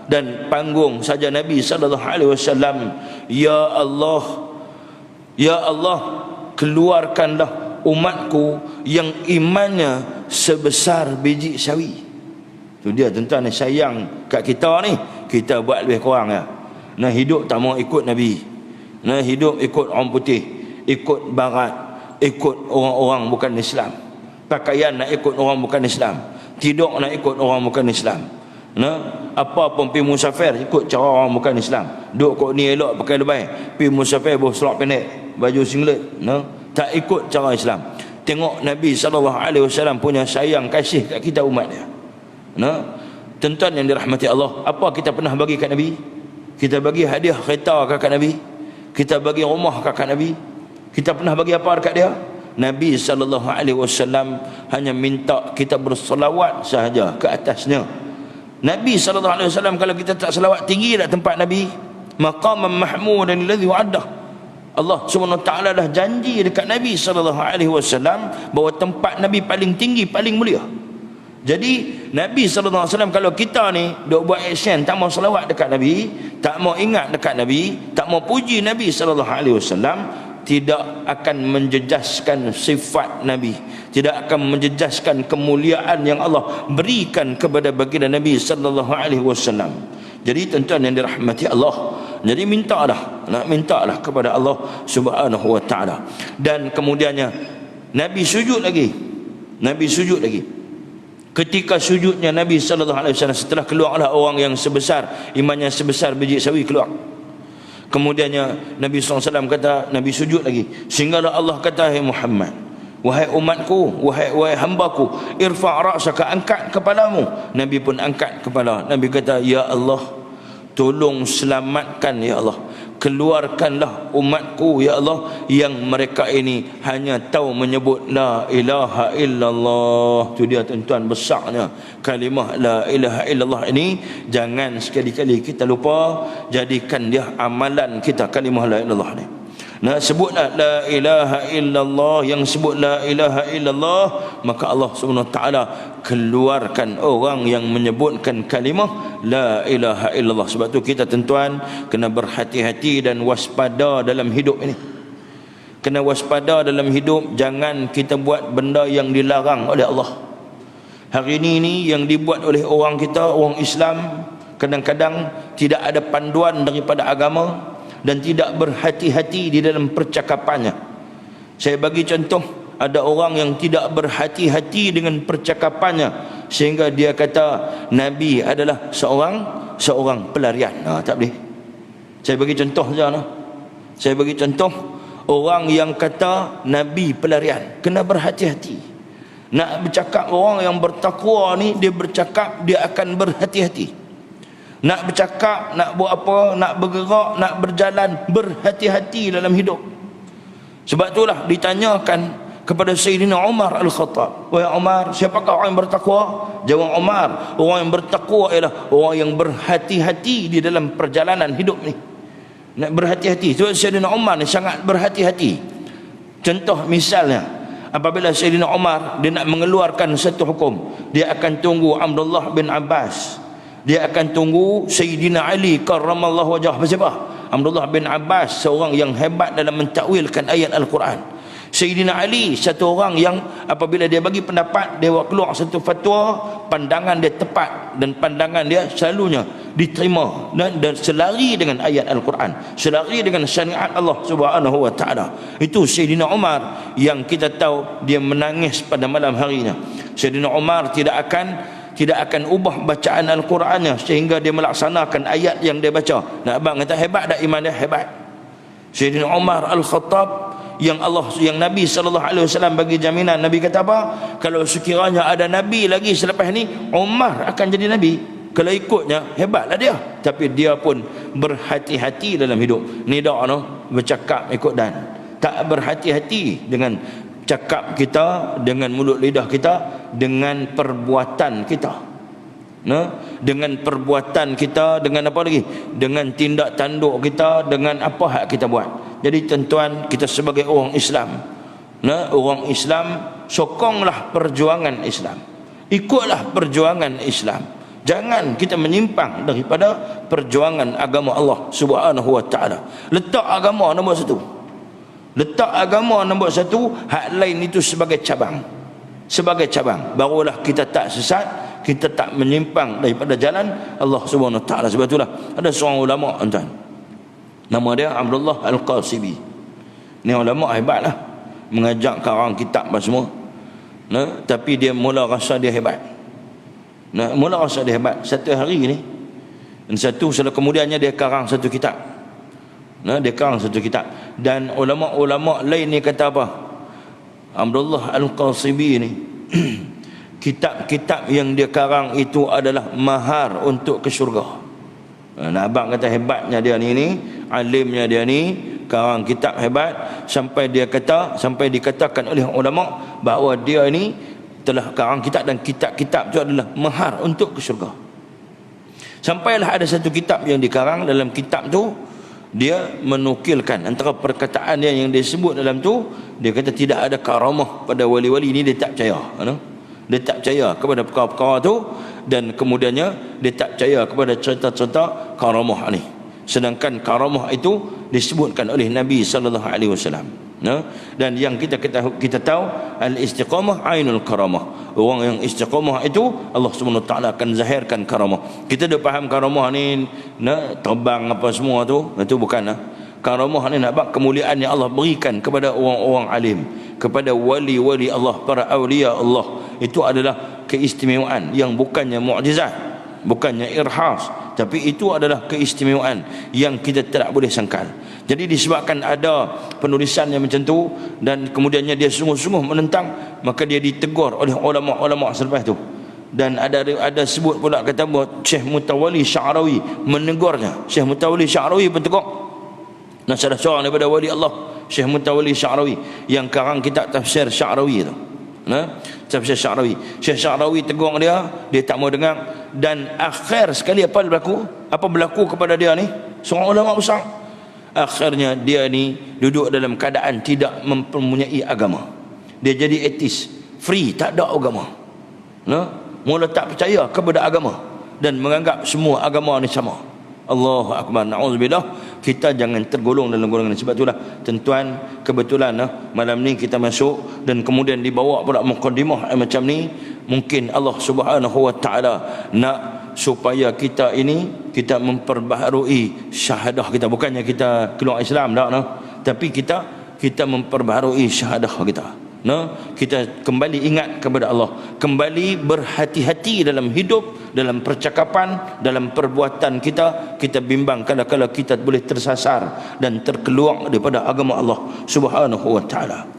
Dan panggung saja Nabi SAW, ya Allah, keluarkanlah umatku yang imannya sebesar biji sawi. Tu dia tuan-tuan, sayang kat kita ni, kita buat lebih kurang ya. Nah, hidup tak mau ikut Nabi. Nah, hidup ikut orang putih, ikut barat, ikut orang-orang bukan Islam. Pakaian nak ikut orang bukan Islam, tidur nak ikut orang bukan Islam. Nah, apa pun pergi musafir ikut cara orang bukan Islam. Duk kok ni elok pakai lebay, pergi musafir bawa selak pendek, baju singlet. Nah, tak ikut cara Islam. Tengok Nabi SAW punya sayang kasih kat kita umat dia. Nah, tuan-tuan yang dirahmati Allah, apa kita pernah bagi kat Nabi? Kita bagi hadiah kereta kat Nabi? Kita bagi rumah kat Nabi? Kita pernah bagi apa dekat dia? Nabi SAW hanya minta kita berselawat sahaja ke atasnya. Nabi SAW, kalau kita tak selawat tinggi kat tempat Nabi, maqaman mahmudan alladhi wa'addah, Allah Subhanahu Wa Taala dah janji dekat Nabi SAW bahawa tempat Nabi paling tinggi, paling mulia. Jadi Nabi SAW, kalau kita ni duk buat action, tak mau selawat dekat Nabi, tak mau ingat dekat Nabi, tak mau puji Nabi SAW, tidak akan menjejaskan sifat Nabi, tidak akan menjejaskan kemuliaan yang Allah berikan kepada baginda Nabi SAW. Jadi tuan-tuan yang dirahmati Allah, jadi mintalah kepada Allah Subhanahu Wa Taala. Dan kemudiannya Nabi sujud lagi. Ketika sujudnya Nabi SAW, setelah keluarlah orang yang sebesar, imannya sebesar biji sawi keluar. Kemudiannya Nabi SAW kata, Nabi sujud lagi, sehinggalah Allah kata, hai Muhammad, wahai umatku, wahai hambaku, irfa' ra'saka, angkat kepalamu. Nabi pun angkat kepala. Nabi kata, ya Allah, tolong selamatkan ya Allah keluarkanlah umatku ya Allah yang mereka ini hanya tahu menyebut la ilaha illallah. Tu dia tuan-tuan, besarnya kalimah la ilaha illallah ini. Jangan sekali-kali kita lupa, jadikan dia amalan kita kalimah la ilaha illallah ni. Nah, sebutlah la ilaha illallah. Yang sebut la ilaha illallah, maka Allah Subhanahu wa taala keluarkan orang yang menyebutkan kalimah la ilaha illallah. Sebab tu kita tuan-tuan kena berhati-hati dan waspada dalam hidup ini. Kena waspada dalam hidup, jangan kita buat benda yang dilarang oleh Allah. Hari ini yang dibuat oleh orang kita, orang Islam, kadang-kadang tidak ada panduan daripada agama dan tidak berhati-hati di dalam percakapannya. Saya bagi contoh, ada orang yang tidak berhati-hati dengan percakapannya sehingga dia kata Nabi adalah seorang pelarian. Tak boleh. Saya bagi contoh saja. Saya bagi contoh orang yang kata Nabi pelarian. Kena berhati-hati. Nak bercakap orang yang bertakwa ni, dia bercakap dia akan berhati-hati. Nak bercakap, nak buat apa, nak bergerak, nak berjalan, berhati-hati dalam hidup. Sebab itulah ditanyakan kepada Sayyidina Umar Al-Khattab, wahai Umar, siapakah orang yang bertakwa? Jawab Umar, orang yang bertakwa ialah orang yang berhati-hati di dalam perjalanan hidup ni. Nak berhati-hati. Sebab Sayyidina Umar ni sangat berhati-hati. Contoh misalnya, apabila Sayyidina Umar dia nak mengeluarkan satu hukum, dia akan tunggu Abdullah bin Abbas, dia akan tunggu Sayyidina Ali karramallahu wajhah. Siapa? Abdullah bin Abbas, seorang yang hebat dalam mentakwilkan ayat Al-Quran. Sayyidina Ali, satu orang yang apabila dia bagi pendapat, dia keluar satu fatwa, pandangan dia tepat dan pandangan dia selalunya diterima dan selari dengan ayat Al-Quran, selari dengan syariat Allah Subhanahu wa taala. Itu Sayyidina Umar yang kita tahu dia menangis pada malam harinya. Sayyidina Umar tidak akan ubah bacaan Al-Qurannya sehingga dia melaksanakan ayat yang dia baca. Nak abang kata hebat tak iman dia? Hebat. Sayyidina Umar Al-Khattab yang Nabi SAW bagi jaminan. Nabi kata apa? Kalau sekiranya ada Nabi lagi selepas ni, Umar akan jadi Nabi. Kalau ikutnya, hebatlah dia. Tapi dia pun berhati-hati dalam hidup. Ni dak bercakap ikut dan tak berhati-hati dengan cakap kita, dengan mulut lidah kita, dengan perbuatan kita. Dengan perbuatan kita, dengan apa lagi? Dengan tindak tanduk kita, dengan apa hak kita buat. Jadi tuan-tuan, kita sebagai orang Islam, orang Islam, sokonglah perjuangan Islam. Ikutlah perjuangan Islam. Jangan kita menyimpang daripada perjuangan agama Allah Subhanahu wa taala. Letak agama nombor satu. Letak agama nombor satu, hak lain itu sebagai cabang. Sebagai cabang, barulah kita tak sesat, kita tak menyimpang daripada jalan Allah Subhanahu wa taala. Sebab itulah ada seorang ulama tuan, nama dia Abdullah Al-Qasibi. Ni ulama hebatlah, mengajak karang kitab apa semua. Tapi dia mula rasa dia hebat. Mula rasa dia hebat. Satu hari ni, dan setelah kemudiannya dia karang satu kitab. Dia karang satu kitab. Dan ulama-ulama lain ni kata apa? Abdullah Al-Qasibi ni kitab-kitab yang dia karang itu adalah mahar untuk ke syurga. Nak abang kata hebatnya dia ni, alimnya dia ni, karang kitab hebat, sampai dikatakan oleh ulama bahawa dia ni telah karang kitab dan kitab-kitab itu adalah mahar untuk ke syurga. Sampailah ada satu kitab yang dikarang, dalam kitab tu dia menukilkan antara perkataan dia yang dia sebut dalam tu, dia kata tidak ada karamah pada wali-wali ni, dia tak percaya. Dia tak percaya kepada perkara-perkara tu, dan kemudiannya dia tak percaya kepada cerita-cerita karamah ni. Sedangkan karamah itu disebutkan oleh Nabi sallallahu alaihi wasallam. Dan yang kita tahu al-istiqamah ainul karamah. Orang yang istiqamah itu Allah Subhanahu wa taala akan zahirkan karamah. Kita dah faham karamah ni terbang apa semua tu, itu bukan. Karamah ni nak bak kemuliaan yang Allah berikan kepada orang-orang alim, kepada wali-wali Allah, para awliya Allah. Itu adalah keistimewaan yang bukannya mukjizat, bukannya irhas, tapi itu adalah keistimewaan yang kita tidak boleh sangkal. Jadi disebabkan ada penulisan yang macam tu dan kemudiannya dia sungguh-sungguh menentang, maka dia ditegur oleh ulama-ulama selepas tu. Dan ada sebut pula kata Syekh Mutawalli Sya'rawi menegurnya. Syekh Mutawalli Sya'rawi pun tegur. salah seorang daripada wali Allah, Syekh Mutawalli Sya'rawi, yang karang kitab tafsir Sya'rawi tu. Tafsir Sya'rawi. Syekh Sya'rawi tegur dia tak mau dengar, dan akhir sekali apa berlaku kepada dia ni, seorang ulama besar. Akhirnya dia ni duduk dalam keadaan tidak mempunyai agama. Dia jadi ateis, free, tak ada agama. Mula tak percaya kepada agama dan menganggap semua agama ni sama. Allahu akbar, na'udzubillah. Kita jangan tergolong dalam golongan ini. Sebab itulah tuan-tuan, kebetulan malam ni kita masuk dan kemudian dibawa pula mukadimah macam ni. Mungkin Allah Subhanahu wa taala nak supaya kita kita memperbaharui syahadah kita. Bukannya kita keluar Islam tak, tapi kita memperbaharui syahadah kita. Kita kembali ingat kepada Allah, kembali berhati-hati dalam hidup, dalam percakapan, dalam perbuatan kita. Kita bimbang kadang-kadang kita boleh tersasar dan terkeluar daripada agama Allah Subhanahu wa taala.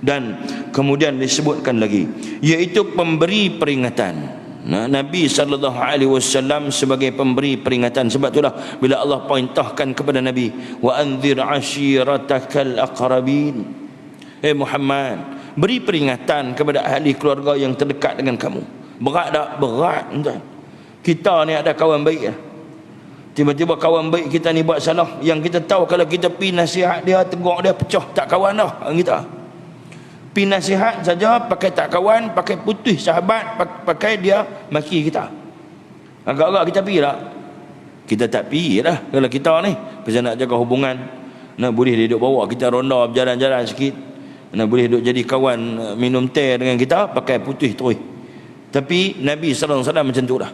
Dan kemudian disebutkan lagi, iaitu pemberi peringatan. Nabi sallallahu alaihi wasallam sebagai pemberi peringatan. Sebab itulah bila Allah perintahkan kepada Nabi, wa anzir ashiratakal aqrabin, Muhammad, beri peringatan kepada ahli keluarga yang terdekat dengan kamu. Berat tak? Berat. Kita ni ada kawan baik, tiba-tiba kawan baik kita ni buat salah, yang kita tahu kalau kita pi nasihat dia, tegur dia, pecah, tak kawan dah kita. Pi nasihat saja, pakai tak kawan, pakai putih sahabat, pakai dia maki kita. Agak-agak kita pi tak? Kita tak pi dah kalau kita ni pasal nak jaga hubungan. Boleh dia duduk bawa kita ronda, berjalan-jalan sikit. Boleh duduk jadi kawan, minum teh dengan kita, pakai putih terus. Tapi Nabi sallallahu alaihi wasallam macam tu dah.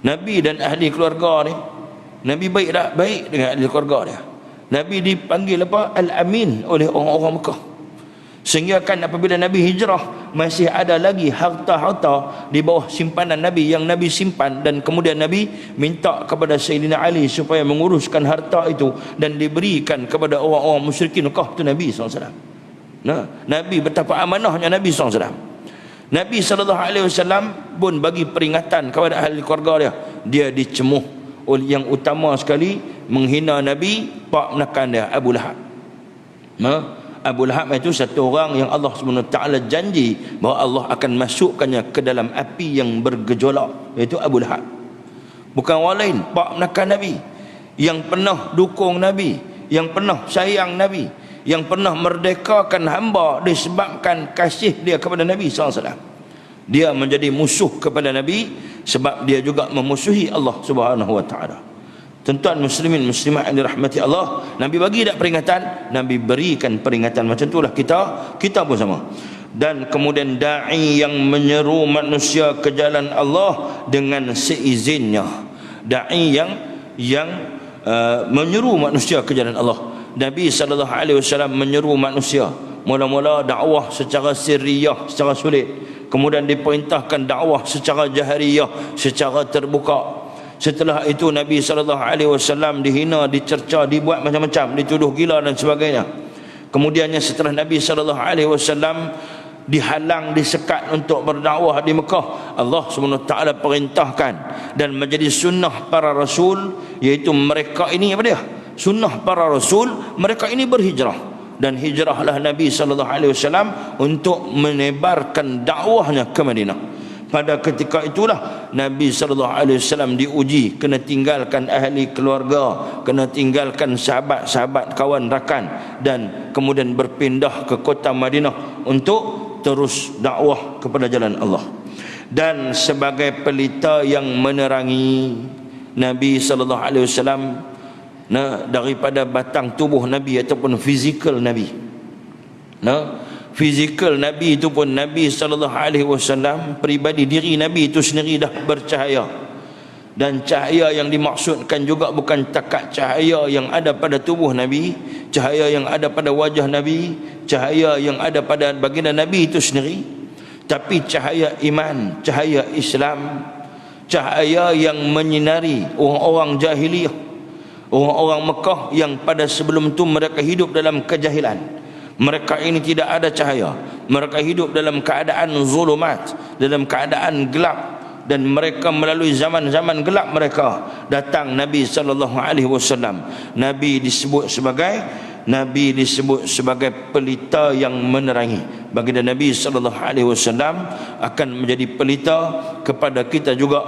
Nabi dan ahli keluarga ni, Nabi baik tak? Baik dengan ahli keluarga dia. Nabi dipanggil apa? Al-Amin oleh orang-orang Mekah. Sehingga kan apabila Nabi hijrah, masih ada lagi harta-harta di bawah simpanan Nabi yang Nabi simpan, dan kemudian Nabi minta kepada Sayyidina Ali supaya menguruskan harta itu dan diberikan kepada orang-orang musyrikin Mekah. Itu Nabi SAW. Nabi, betapa amanahnya Nabi SAW. Nabi SAW pun bagi peringatan kepada ahli keluarga dia. Dia dicemuh oleh yang utama sekali, menghina Nabi, pak menekan dia, Abu Lahab. Abu Lahab itu satu orang yang Allah SWT janji bahawa Allah akan masukkannya ke dalam api yang bergejolak, iaitu Abu Lahab. Bukan orang lain, pak menekan Nabi, yang pernah dukung Nabi, yang pernah sayang Nabi, yang pernah merdekakan hamba disebabkan kasih dia kepada Nabi SAW. Dia menjadi musuh kepada Nabi sebab dia juga memusuhi Allah Subhanahu wa taala. Tuan-tuan muslimin muslimat yang dirahmati Allah, Nabi bagi tak peringatan? Nabi berikan peringatan. Macam itulah kita pun sama. Dan kemudian da'i yang menyeru manusia ke jalan Allah dengan seizinnya. Da'i yang menyeru manusia ke jalan Allah. Nabi SAW menyeru manusia. Mula-mula dakwah secara sirriyah, secara sulit. Kemudian diperintahkan dakwah secara jahriyah, secara terbuka. Setelah itu Nabi SAW dihina, dicerca, dibuat macam-macam, dituduh gila dan sebagainya. Kemudiannya setelah Nabi SAW dihalang, disekat untuk berdakwah di Mekah, Allah SWT perintahkan dan menjadi sunnah para rasul, iaitu mereka ini apa dia? Sunnah para rasul, mereka ini berhijrah. Dan hijrahlah Nabi SAW untuk menebarkan dakwahnya ke Madinah. Pada ketika itulah Nabi SAW diuji, kena tinggalkan ahli keluarga, kena tinggalkan sahabat-sahabat, kawan rakan, dan kemudian berpindah ke kota Madinah untuk terus dakwah kepada jalan Allah. Dan sebagai pelita yang menerangi Nabi SAW daripada batang tubuh Nabi ataupun fizikal Nabi, fizikal Nabi itu pun Nabi SAW peribadi diri Nabi itu sendiri dah bercahaya. Dan cahaya yang dimaksudkan juga bukan takat cahaya yang ada pada tubuh Nabi, cahaya yang ada pada wajah Nabi, cahaya yang ada pada baginda Nabi itu sendiri, tapi cahaya iman, cahaya Islam, cahaya yang menyinari orang-orang jahiliyah, orang-orang Mekah yang pada sebelum itu mereka hidup dalam kejahilan. Mereka ini tidak ada cahaya. Mereka hidup dalam keadaan zulumat, dalam keadaan gelap, dan mereka melalui zaman-zaman gelap mereka datang Nabi SAW. Nabi disebut sebagai pelita yang menerangi. Baginda Nabi SAW akan menjadi pelita kepada kita juga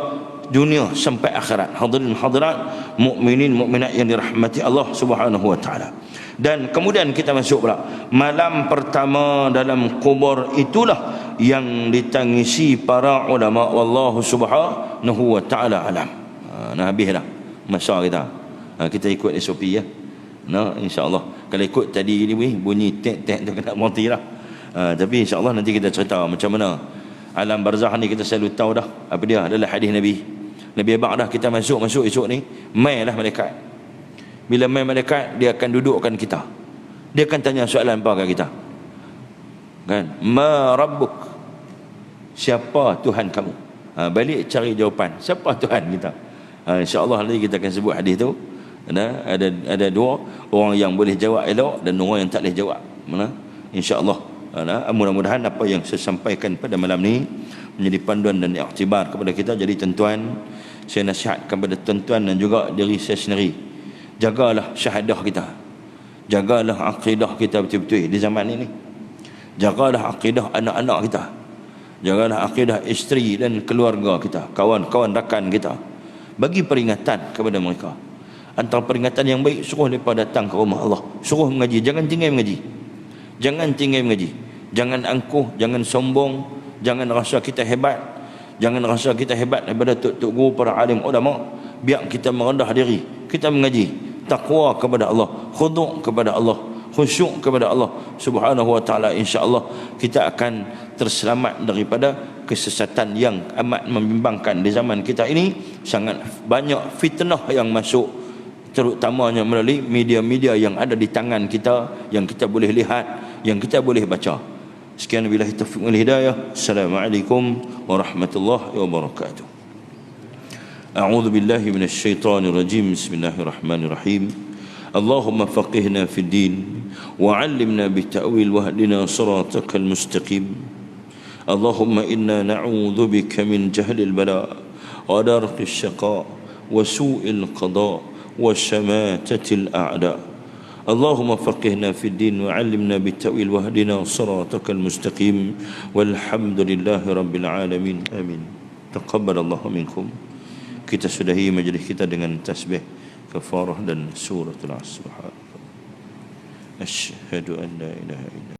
dunia sampai akhirat. Hadirin hadirat, mukminin mukminat yang dirahmati Allah Subhanahu wa taala. Dan kemudian kita masuk pula malam pertama dalam kubur, itulah yang ditangisi para ulama. Wallahu Subhanahu wa taala alam. Nah, habislah masa kita. Kita ikut SOP ya. Nah, insya-Allah kalau ikut tadi ni bunyi tek-tek tu kena matilah. Tapi insya-Allah nanti kita cerita macam mana alam barzakh ni. Kita selalu tahu dah apa dia adalah hadis Nabi. Nabi abang dah kita masuk esok ni, mailah malaikat. Bila mai malaikat, dia akan dudukkan kita. Dia akan tanya soalan apa kat kita. Kan? Ma rabbuk? Siapa Tuhan kamu? Balik cari jawapan. Siapa Tuhan kita? Insya-Allah nanti kita akan sebut hadis tu. Ada dua orang yang boleh jawab elok dan orang yang tak boleh jawab. Mana? Insya-Allah. Mudah-mudahan apa yang saya sampaikan pada malam ni menjadi panduan dan iktibar kepada kita. Jadi tuan-tuan, saya nasihatkan kepada tuan-tuan dan juga diri saya sendiri, jagalah syahadah kita, jagalah akidah kita betul-betul di zaman ini, jagalah akidah anak-anak kita, jagalah akidah isteri dan keluarga kita, kawan-kawan rakan kita. Bagi peringatan kepada mereka. Antara peringatan yang baik, suruh mereka datang ke rumah Allah, suruh mengaji. Jangan tinggal mengaji, jangan tinggal mengaji, jangan angkuh, jangan sombong, jangan rasa kita hebat, jangan rasa kita hebat daripada tok-tok guru, para alim ulama. Biar kita merendah diri, kita mengaji, takwa kepada Allah, khudu' kepada Allah, khusyuk kepada Allah Subhanahu wa taala. Insya-Allah kita akan terselamat daripada kesesatan yang amat membimbangkan di zaman kita ini. Sangat banyak fitnah yang masuk, terutamanya melalui media-media yang ada di tangan kita, yang kita boleh lihat, yang kita boleh baca. Sekian, billahi taufiq wal hidayah. Assalamualaikum warahmatullahi wabarakatuh. A'udzu billahi minasy syaithanir rajim. Bismillahirrahmanirrahim. Allahumma faqihna fid din wa 'allimna bita'wil wahdina siratakal mustaqim. Allahumma inna na'udzu bika min jahlil bala wa darqis syaqa wa su'il qada wa shamatatil a'da. Allahumma faqihna fid din wa 'allimna bita'wil wahdina siratakal mustaqim. Walhamdulillahi rabbil alamin. Amin. Taqabbalallahu minkum. Kita sudahi majlis kita dengan tasbih, kafarah dan suratul Asr. Asyhadu an la ilaha illallah.